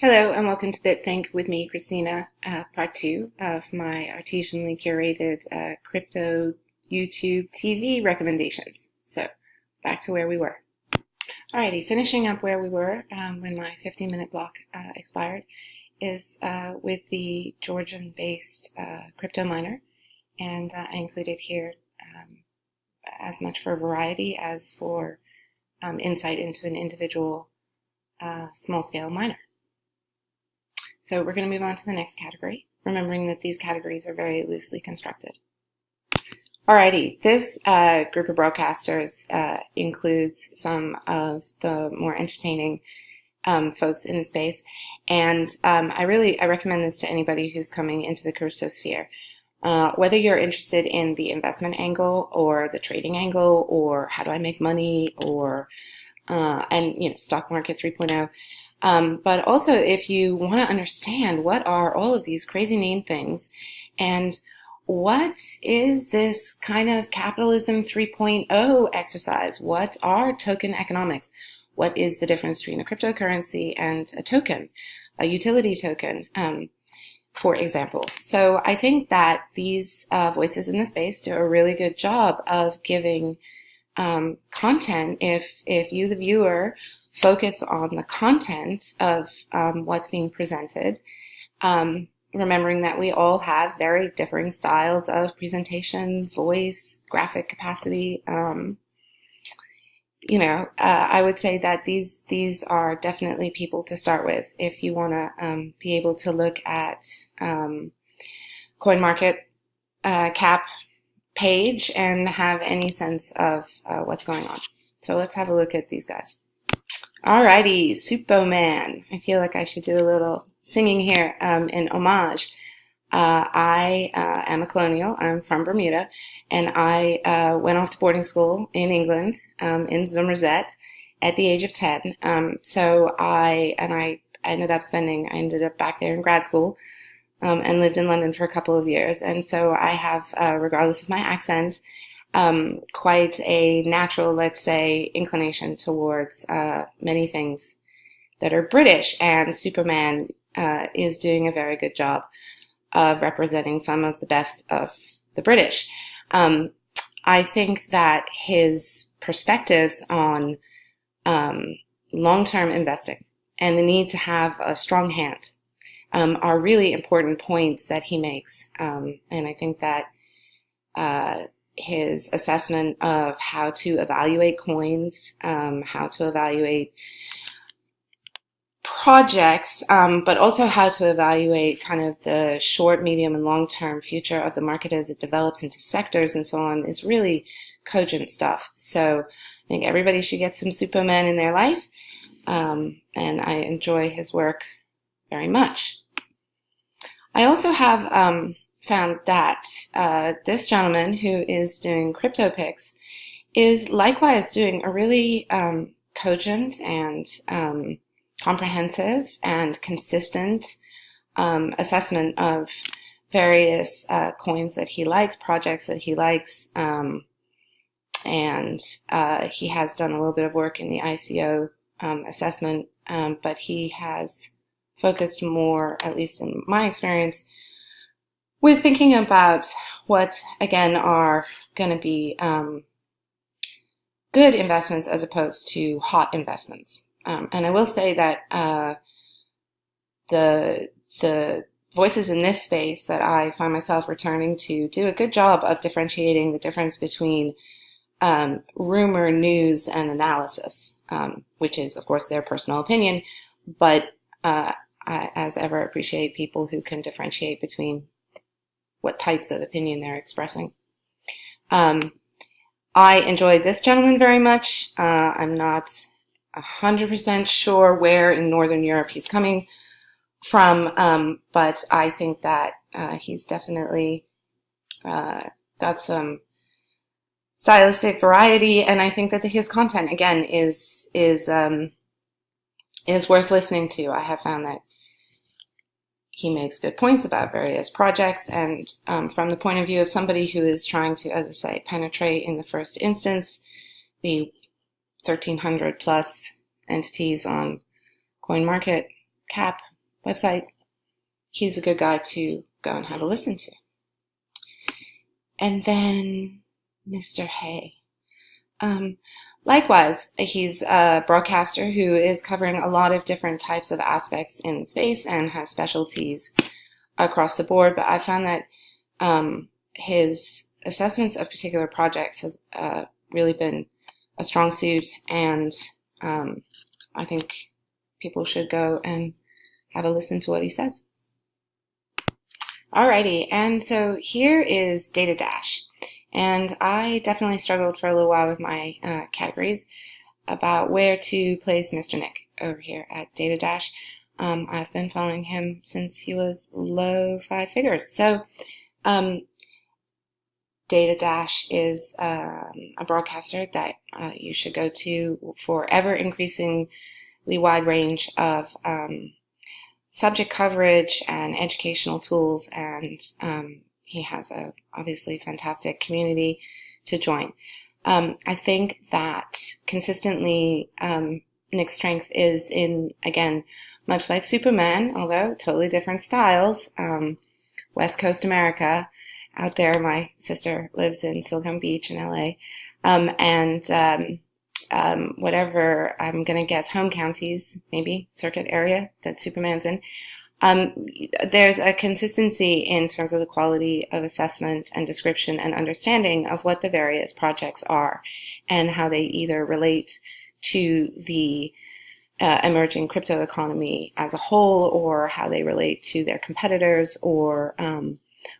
Hello and welcome to BitThink with me, Christina, part 2 of my artisanally curated crypto YouTube TV recommendations. So, back to where we were. Alrighty, finishing up where we were when my 15-minute block expired is with the Georgian-based crypto miner, and I included here as much for variety as for insight into an individual small-scale miner. So we're going to move on to the next category, remembering that these categories are very loosely constructed. Alrighty, this group of broadcasters includes some of the more entertaining folks in the space, and I recommend this to anybody who's coming into the crypto sphere. Whether you're interested in the investment angle or the trading angle or how do I make money or stock market 3.0. But also if you want to understand what are all of these crazy name things and what is this kind of capitalism 3.0 exercise? What are token economics? What is the difference between a cryptocurrency and a token, a utility token, for example? So I think that these voices in the space do a really good job of giving content if you, the viewer, focus on the content of what's being presented, remembering that we all have very differing styles of presentation, voice, graphic capacity. I would say that these are definitely people to start with if you want to be able to look at CoinMarket cap page and have any sense of what's going on. So let's have a look at these guys. Alrighty, Superman. I feel like I should do a little singing here in homage. I am a colonial. I'm from Bermuda, and I went off to boarding school in England, in Somerset, at the age of 10. So I ended up back there in grad school, and lived in London for a couple of years. And so I have, regardless of my accent, quite a natural, let's say, inclination towards many things that are British, and Superman is doing a very good job of representing some of the best of the British. I think that his perspectives on long-term investing and the need to have a strong hand are really important points that he makes, and I think that his assessment of how to evaluate coins, how to evaluate projects, but also how to evaluate kind of the short, medium, and long-term future of the market as it develops into sectors and so on is really cogent stuff. So I think everybody should get some Superman in their life, and I enjoy his work very much. I also have found that this gentleman who is doing crypto picks is likewise doing a really cogent and comprehensive and consistent assessment of various coins that he likes, projects that he likes, and he has done a little bit of work in the ICO assessment, but he has focused more, at least in my experience, with thinking about what, again, are going to be good investments as opposed to hot investments. And I will say that the voices in this space that I find myself returning to do a good job of differentiating the difference between rumor, news, and analysis, which is, of course, their personal opinion, but I, as ever, appreciate people who can differentiate between what types of opinion they're expressing. I enjoyed this gentleman very much. I'm not 100% sure where in Northern Europe he's coming from, but I think that he's definitely got some stylistic variety, and I think that his content, again, is worth listening to. I have found that he makes good points about various projects, and from the point of view of somebody who is trying to, as I say, penetrate in the first instance the 1,300 plus entities on CoinMarket cap website, he's a good guy to go and have a listen to. And then Mr. Hay. Likewise, he's a broadcaster who is covering a lot of different types of aspects in space and has specialties across the board. But I found that his assessments of particular projects has really been a strong suit, and I think people should go and have a listen to what he says. Alrighty, and so here is Data Dash. And I definitely struggled for a little while with my categories about where to place Mr. Nick over here at Data Dash. I've been following him since he was low 5 figures. So Data Dash is a broadcaster that you should go to for ever increasingly wide range of subject coverage and educational tools, and he has a obviously fantastic community to join. I think that consistently Nick's strength is in, again, much like Superman, although totally different styles, West Coast America. Out there, my sister lives in Silicon Beach in LA, whatever, I'm going to guess home counties, maybe circuit area that Superman's in. There's a consistency in terms of the quality of assessment and description and understanding of what the various projects are and how they either relate to the emerging crypto economy as a whole, or how they relate to their competitors, or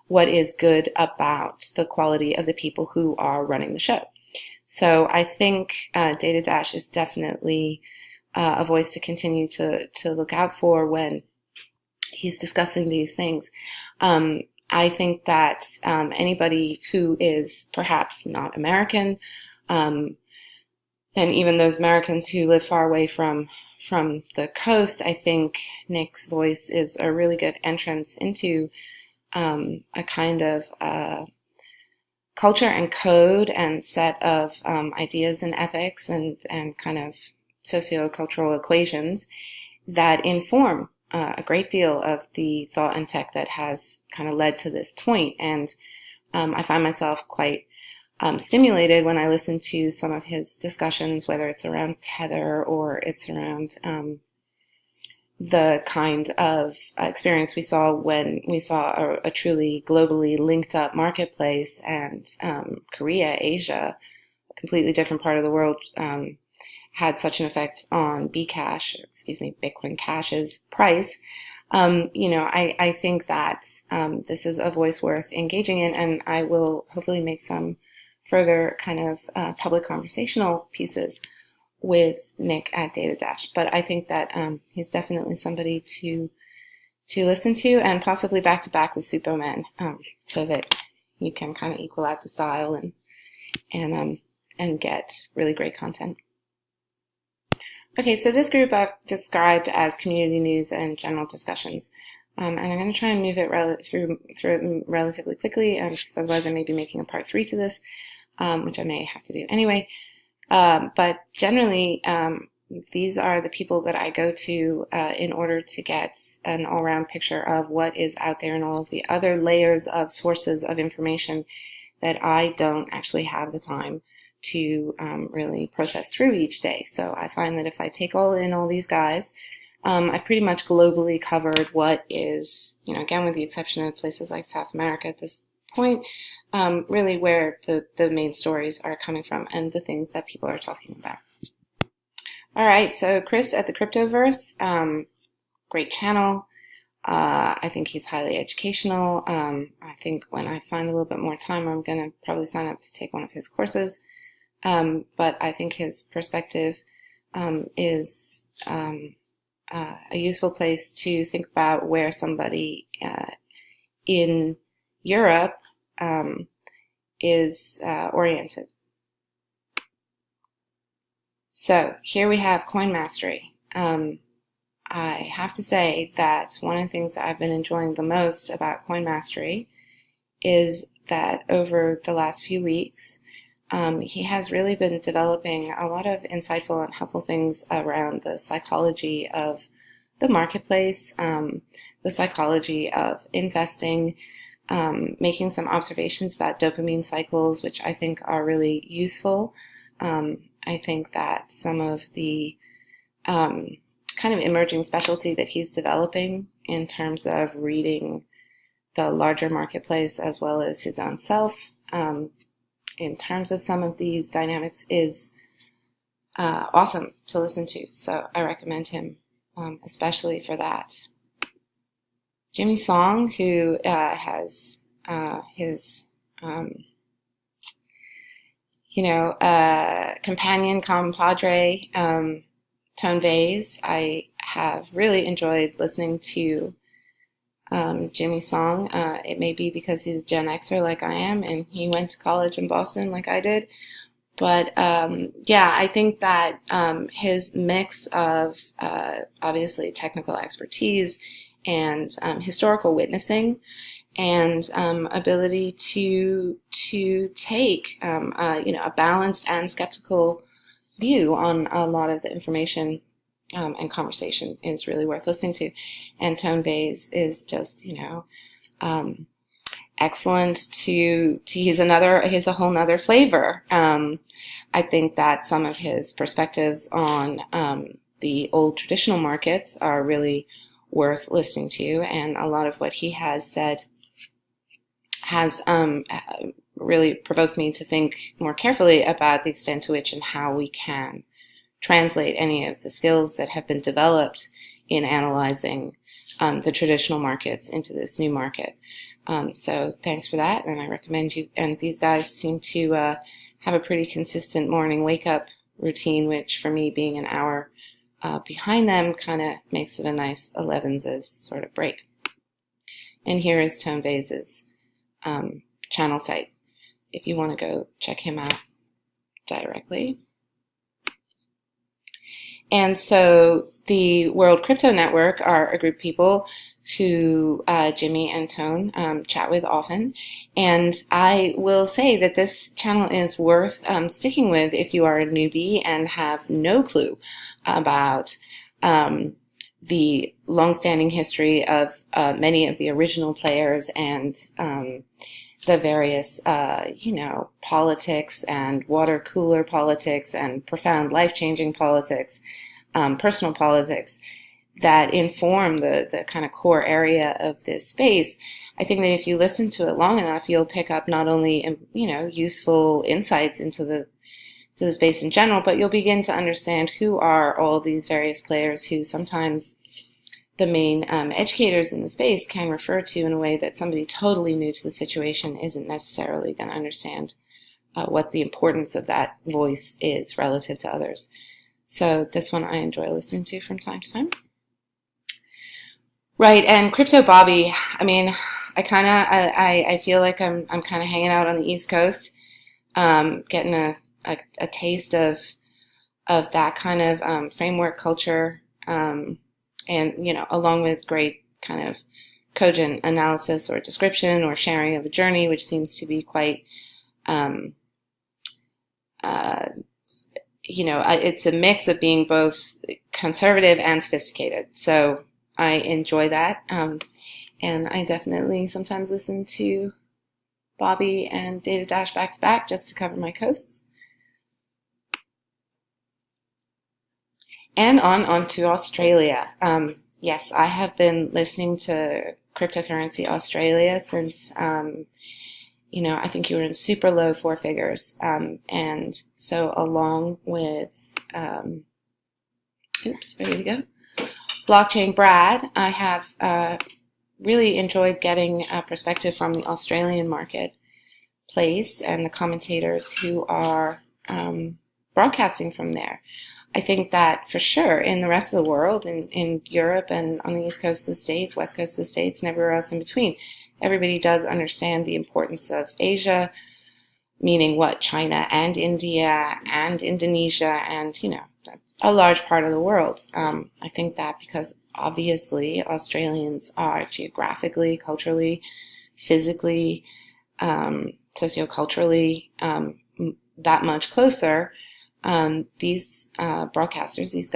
what is good about the quality of the people who are running the show. So I think Data Dash is definitely a voice to continue to look out for when he's discussing these things. I think that anybody who is perhaps not American, and even those Americans who live far away from the coast, I think Nick's voice is a really good entrance into a kind of culture and code and set of ideas and ethics and kind of socio-cultural equations that inform a great deal of the thought and tech that has kind of led to this point. And I find myself quite stimulated when I listen to some of his discussions, whether it's around Tether or it's around the kind of experience we saw when we saw a truly globally linked up marketplace, and Korea, Asia, a completely different part of the world, had such an effect on Bitcoin Cash's price. I think that this is a voice worth engaging in, and I will hopefully make some further kind of public conversational pieces with Nick at Data Dash. But I think that he's definitely somebody to listen to, and possibly back to back with Superman, so that you can kind of equal out the style and get really great content. Okay, so this group I've described as community news and general discussions, and I'm going to try and move it through it relatively quickly, because otherwise I may be making a part 3 to this, which I may have to do anyway. But generally, these are the people that I go to in order to get an all-round picture of what is out there and all of the other layers of sources of information that I don't actually have the time to really process through each day. So I find that if I take in all these guys, I've pretty much globally covered what is, again, with the exception of places like South America at this point, really where the main stories are coming from and the things that people are talking about. All right, so Chris at the Cryptoverse, great channel. I think he's highly educational. I think when I find a little bit more time, I'm going to probably sign up to take one of his courses. But I think his perspective is a useful place to think about where somebody in Europe is oriented. So here we have coin mastery. I have to say that one of the things that I've been enjoying the most about coin mastery is that over the last few weeks, he has really been developing a lot of insightful and helpful things around the psychology of the marketplace, the psychology of investing, making some observations about dopamine cycles, which I think are really useful. I think that some of the kind of emerging specialty that he's developing in terms of reading the larger marketplace as well as his own self, in terms of some of these dynamics, is awesome to listen to. So I recommend him, especially for that. Jimmy Song, who has his companion, compadre, Tone Vays. I have really enjoyed listening to Jimmy Song. It may be because he's a Gen Xer like I am, and he went to college in Boston like I did. But yeah, I think that his mix of obviously technical expertise and historical witnessing and ability to take a balanced and skeptical view on a lot of the information and conversation is really worth listening to. And Tone Vays is just excellent. He's a whole nother flavor. I think that some of his perspectives on the old traditional markets are really worth listening to, and a lot of what he has said has really provoked me to think more carefully about the extent to which and how we can translate any of the skills that have been developed in analyzing the traditional markets into this new market. So thanks for that, and I recommend you. And these guys seem to have a pretty consistent morning wake-up routine, which for me, being an hour behind them, kind of makes it a nice 11s sort of break. And here is Tone Vays' channel site, if you want to go check him out directly. And so the World Crypto Network are a group of people who Jimmy and Tone chat with often. And I will say that this channel is worth sticking with if you are a newbie and have no clue about the longstanding history of many of the original players and the various, politics and water cooler politics and profound life-changing politics, personal politics that inform the kind of core area of this space. I think that if you listen to it long enough, you'll pick up not only, useful insights into the space in general, but you'll begin to understand who are all these various players who sometimes the main educators in the space can refer to in a way that somebody totally new to the situation isn't necessarily going to understand what the importance of that voice is relative to others. So this one I enjoy listening to from time to time. Right, and CryptoBobby, I mean, I feel like I'm kind of hanging out on the East Coast, getting a taste of that kind of framework culture, and along with great kind of cogent analysis or description or sharing of a journey, which seems to be quite it's a mix of being both conservative and sophisticated. So I enjoy that. And I definitely sometimes listen to Bobby and Data Dash back to back just to cover my coasts. And on to Australia. Yes, I have been listening to Cryptocurrency Australia since, I think you were in super low four figures. And so along with, ready to go. Blockchain Brad, I have really enjoyed getting a perspective from the Australian marketplace and the commentators who are broadcasting from there. I think that for sure in the rest of the world, in Europe and on the East Coast of the States, West Coast of the States, and everywhere else in between, everybody does understand the importance of Asia, meaning what? China and India and Indonesia and, a large part of the world. I think that because obviously Australians are geographically, culturally, physically, socioculturally that much closer, these broadcasters, these